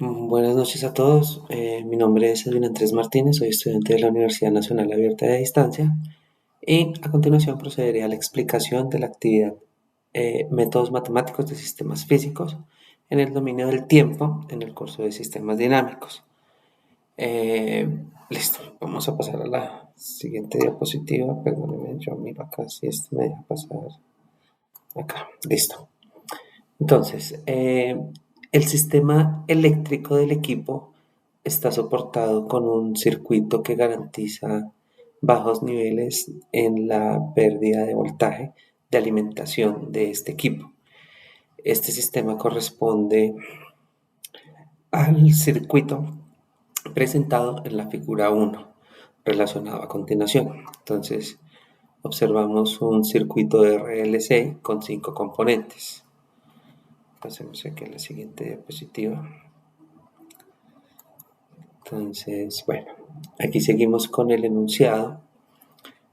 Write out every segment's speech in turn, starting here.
Buenas noches a todos. Mi nombre es Edwin Andrés Martínez, soy estudiante de la Universidad Nacional Abierta de Distancia y a continuación procederé a la explicación de la actividad Métodos Matemáticos de Sistemas Físicos en el dominio del tiempo en el curso de Sistemas Dinámicos. Eh, Listo, vamos a pasar a la siguiente diapositiva. Perdónenme, yo miro acá si esto me deja pasar. Acá, listo. Entonces, el sistema eléctrico del equipo está soportado con un circuito que garantiza bajos niveles en la pérdida de voltaje de alimentación de este equipo. Este sistema corresponde al circuito presentado en la figura 1, relacionado a continuación. Entonces, observamos un circuito de RLC con 5 componentes. Pasemos aquí a la siguiente diapositiva. Entonces, bueno, aquí seguimos con el enunciado,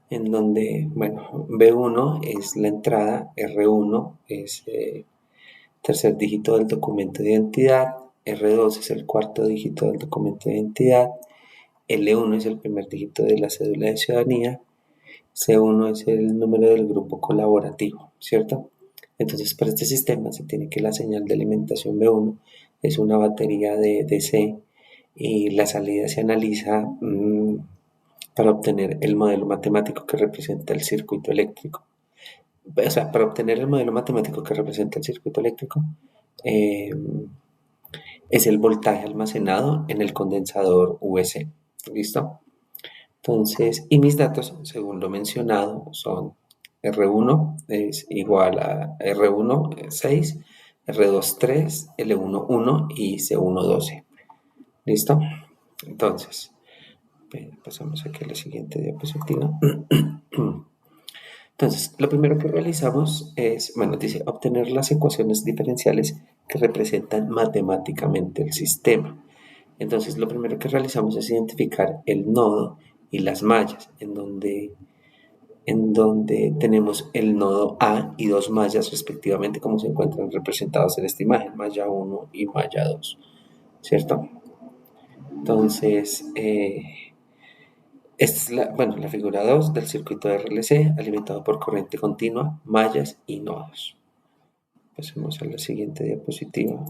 en donde, bueno, B1 es la entrada, R1 es tercer dígito del documento de identidad, R2 es el cuarto dígito del documento de identidad, L1 es el primer dígito de la cédula de ciudadanía, C1 es el número del grupo colaborativo, ¿cierto? Entonces, para este sistema se tiene que la señal de alimentación B1 es una batería de DC y la salida se analiza para obtener el modelo matemático que representa el circuito eléctrico. O sea, para obtener el modelo matemático que representa el circuito eléctrico, eh, es el voltaje almacenado en el condensador UC. ¿Listo? Entonces, y mis datos, según lo mencionado, son R1 es igual a R1 6, R2 3, L1 1 y C1 12. ¿Listo? Entonces, pasamos aquí a la siguiente diapositiva. Entonces, lo primero que realizamos es, bueno, dice obtener las ecuaciones diferenciales que representan matemáticamente el sistema. Entonces, lo primero que realizamos es identificar el nodo y las mallas, en donde tenemos el nodo A y dos mallas respectivamente, como se encuentran representados en esta imagen, malla 1 y malla 2, ¿cierto? Entonces, esta es la figura 2 del circuito de RLC alimentado por corriente continua, mallas y nodos. Pasemos a la siguiente diapositiva.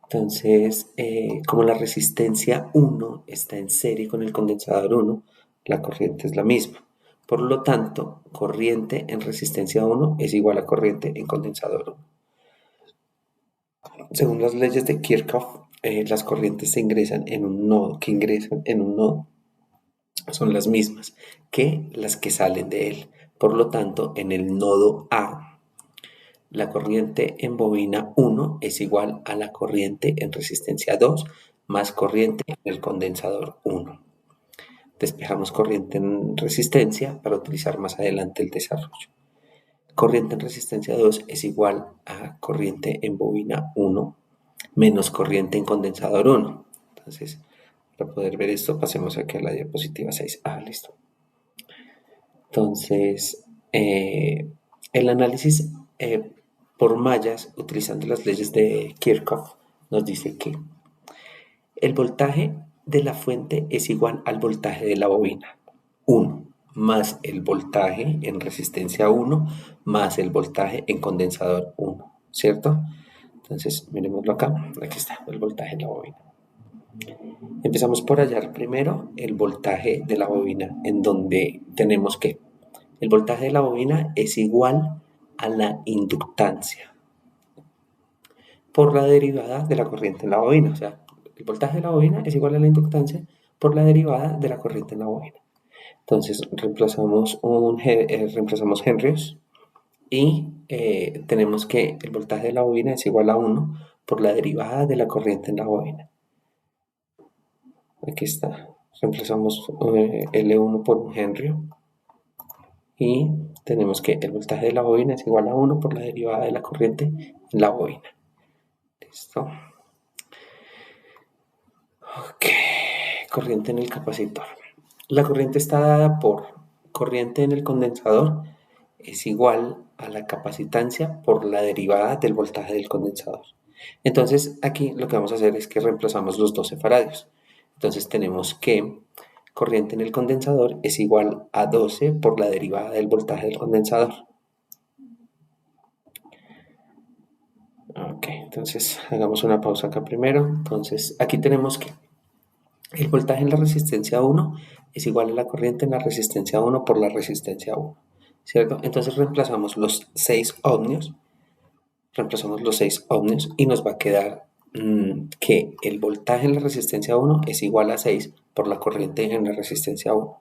Entonces, como la resistencia 1 está en serie con el condensador 1, la corriente es la misma. Por lo tanto, corriente en resistencia 1 es igual a corriente en condensador 1. Según las leyes de Kirchhoff, las corrientes que ingresan en un nodo son las mismas que las que salen de él. Por lo tanto, en el nodo A, la corriente en bobina 1 es igual a la corriente en resistencia 2 más corriente en el condensador 1. Despejamos corriente en resistencia para utilizar más adelante el desarrollo. Corriente en resistencia 2 es igual a corriente en bobina 1 menos corriente en condensador 1. Entonces, para poder ver esto, pasemos aquí a la diapositiva 6. Listo. Entonces, el análisis por mallas, utilizando las leyes de Kirchhoff, nos dice que el voltaje de la fuente es igual al voltaje de la bobina, 1, más el voltaje en resistencia 1, más el voltaje en condensador 1, ¿cierto? Entonces, miremoslo acá, aquí está el voltaje de la bobina. Empezamos por hallar primero el voltaje de la bobina, en donde tenemos que el voltaje de la bobina es igual a la inductancia por la derivada de la corriente en la bobina. O sea, el voltaje de la bobina es igual a la inductancia por la derivada de la corriente en la bobina. Entonces reemplazamos henrios y tenemos que el voltaje de la bobina es igual a 1 por la derivada de la corriente en la bobina. Aquí está. Reemplazamos L1 por un henrio y tenemos que el voltaje de la bobina es igual a 1 por la derivada de la corriente en la bobina. Listo. Ok. Corriente en el capacitor. La corriente está dada por corriente en el condensador es igual a la capacitancia por la derivada del voltaje del condensador. Entonces aquí lo que vamos a hacer es que reemplazamos los 12 faradios. Entonces tenemos que corriente en el condensador es igual a 12 por la derivada del voltaje del condensador. Ok, entonces hagamos una pausa acá primero. Entonces aquí tenemos que el voltaje en la resistencia 1 es igual a la corriente en la resistencia 1 por la resistencia 1, ¿cierto? Entonces reemplazamos los 6 ohmios y nos va a quedar que el voltaje en la resistencia 1 es igual a 6 por la corriente en la resistencia 1.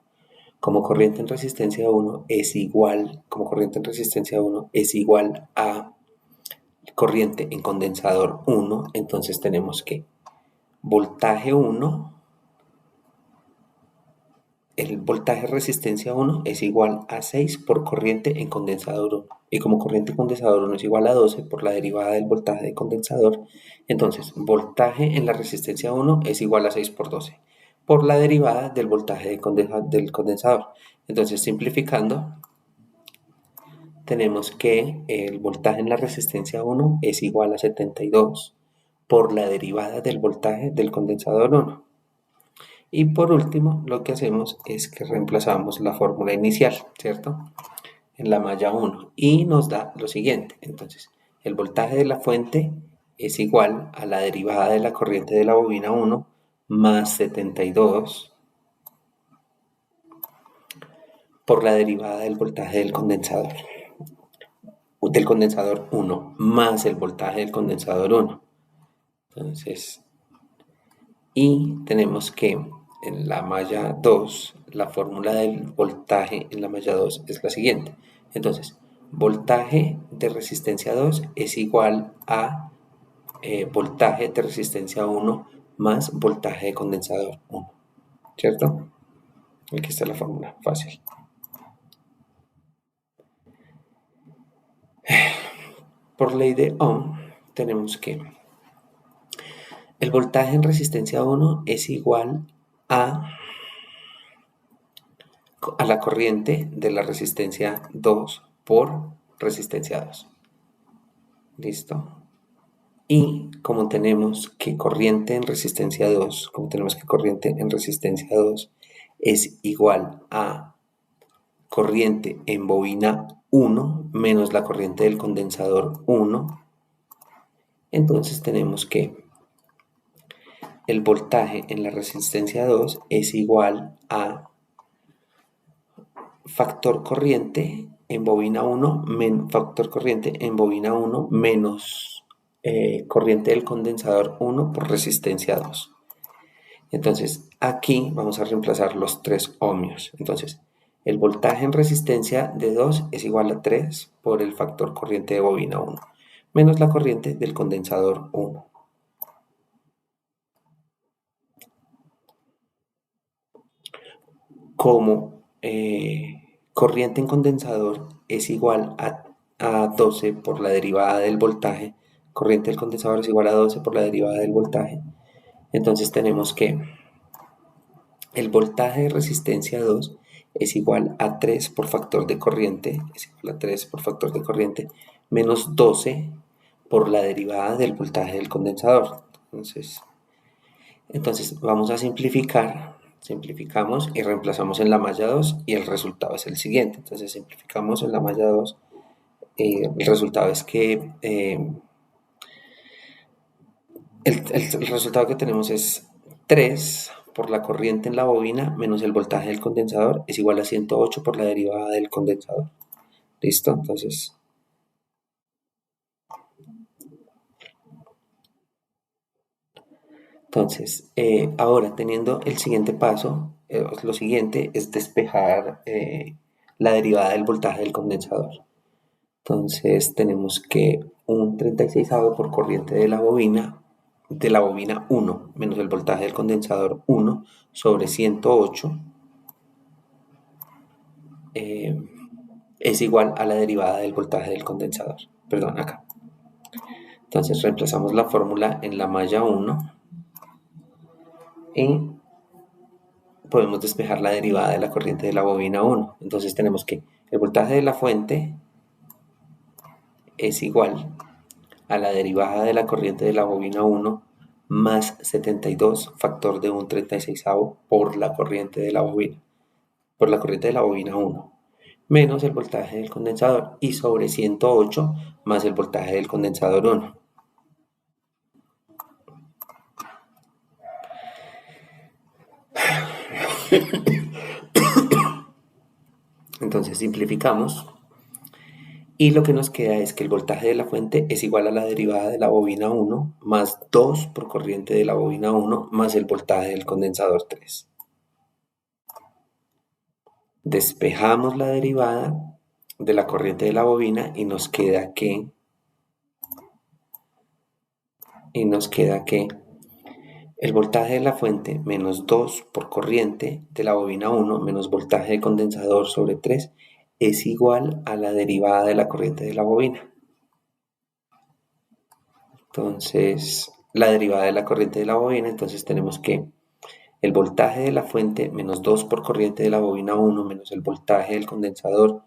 Como corriente en resistencia 1 es igual a corriente en condensador 1, entonces tenemos que voltaje 1, el voltaje resistencia 1 es igual a 6 por corriente en condensador 1. Y como corriente en condensador 1 es igual a 12 por la derivada del voltaje de condensador, entonces voltaje en la resistencia 1 es igual a 6 por 12 por la derivada del voltaje del condensador. Entonces simplificando, tenemos que el voltaje en la resistencia 1 es igual a 72 por la derivada del voltaje del condensador 1. Y por último, lo que hacemos es que reemplazamos la fórmula inicial, ¿cierto? En la malla 1 y nos da lo siguiente. Entonces, el voltaje de la fuente es igual a la derivada de la corriente de la bobina 1 más 72 por la derivada del voltaje del condensador 1 más el voltaje del condensador 1. Entonces, y tenemos que en la malla 2, la fórmula del voltaje en la malla 2 es la siguiente. Entonces, voltaje de resistencia 2 es igual a voltaje de resistencia 1 más voltaje de condensador 1, ¿cierto? Aquí está la fórmula, fácil. Por ley de Ohm, tenemos que el voltaje en resistencia 1 es igual a la corriente de la resistencia 2 por resistencia 2. ¿Listo? Y como tenemos que corriente en resistencia 2, es igual a corriente en bobina 1 menos la corriente del condensador 1, entonces tenemos que el voltaje en la resistencia 2 es igual a factor corriente en bobina 1 menos corriente del condensador 1 por resistencia 2. Entonces aquí vamos a reemplazar los 3 ohmios. Entonces el voltaje en resistencia de 2 es igual a 3 por el factor corriente de bobina 1 menos la corriente del condensador 1. Como corriente en condensador es igual a 12 por la derivada del voltaje, corriente del condensador es igual a 12 por la derivada del voltaje, entonces tenemos que el voltaje de resistencia 2 es igual a 3 por factor de corriente, menos 12 por la derivada del voltaje del condensador. Entonces vamos a simplificamos y reemplazamos en la malla 2 y el resultado es el siguiente. Entonces simplificamos en la malla 2, el resultado es que el resultado que tenemos es 3 por la corriente en la bobina menos el voltaje del condensador es igual a 108 por la derivada del condensador. ¿Listo? Entonces, ahora teniendo el siguiente paso, lo siguiente es despejar la derivada del voltaje del condensador. Entonces tenemos que un 36 por corriente de la bobina 1 menos el voltaje del condensador 1 sobre 108 es igual a la derivada del voltaje del condensador. Perdón, acá. Entonces reemplazamos la fórmula en la malla 1 y podemos despejar la derivada de la corriente de la bobina 1. Entonces tenemos que el voltaje de la fuente es igual a la derivada de la corriente de la bobina 1 más 72 factor de un 36 por la corriente de la bobina, 1, menos el voltaje del condensador y sobre 108 más el voltaje del condensador 1. Entonces simplificamos y lo que nos queda es que el voltaje de la fuente es igual a la derivada de la bobina 1 más 2 por corriente de la bobina 1 más el voltaje del condensador 3. Despejamos la derivada de la corriente de la bobina y nos queda que el voltaje de la fuente menos 2 por corriente de la bobina 1 menos voltaje de condensador sobre 3 es igual a la derivada de la corriente de la bobina. Entonces, la derivada de la corriente de la bobina, entonces tenemos que el voltaje de la fuente menos 2 por corriente de la bobina 1 menos el voltaje del condensador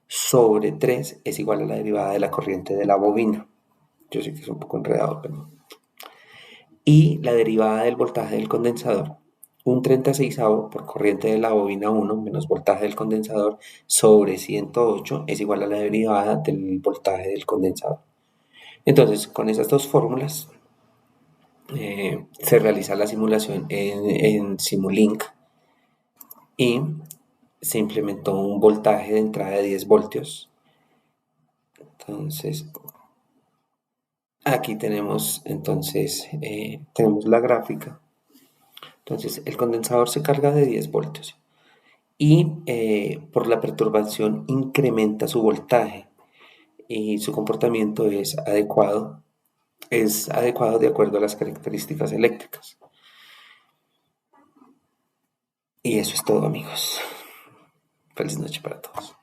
sobre 3 es igual a la derivada de la corriente de la bobina. Yo sé que es un poco enredado, pero... Y la derivada del voltaje del condensador, un 36 por corriente de la bobina 1 menos voltaje del condensador sobre 108 es igual a la derivada del voltaje del condensador. Entonces, con esas dos fórmulas se realiza la simulación en Simulink y se implementó un voltaje de entrada de 10 voltios. Entonces, aquí tenemos tenemos la gráfica. Entonces, el condensador se carga de 10 voltios y por la perturbación incrementa su voltaje y su comportamiento es adecuado de acuerdo a las características eléctricas. Y eso es todo, amigos. Feliz noche para todos.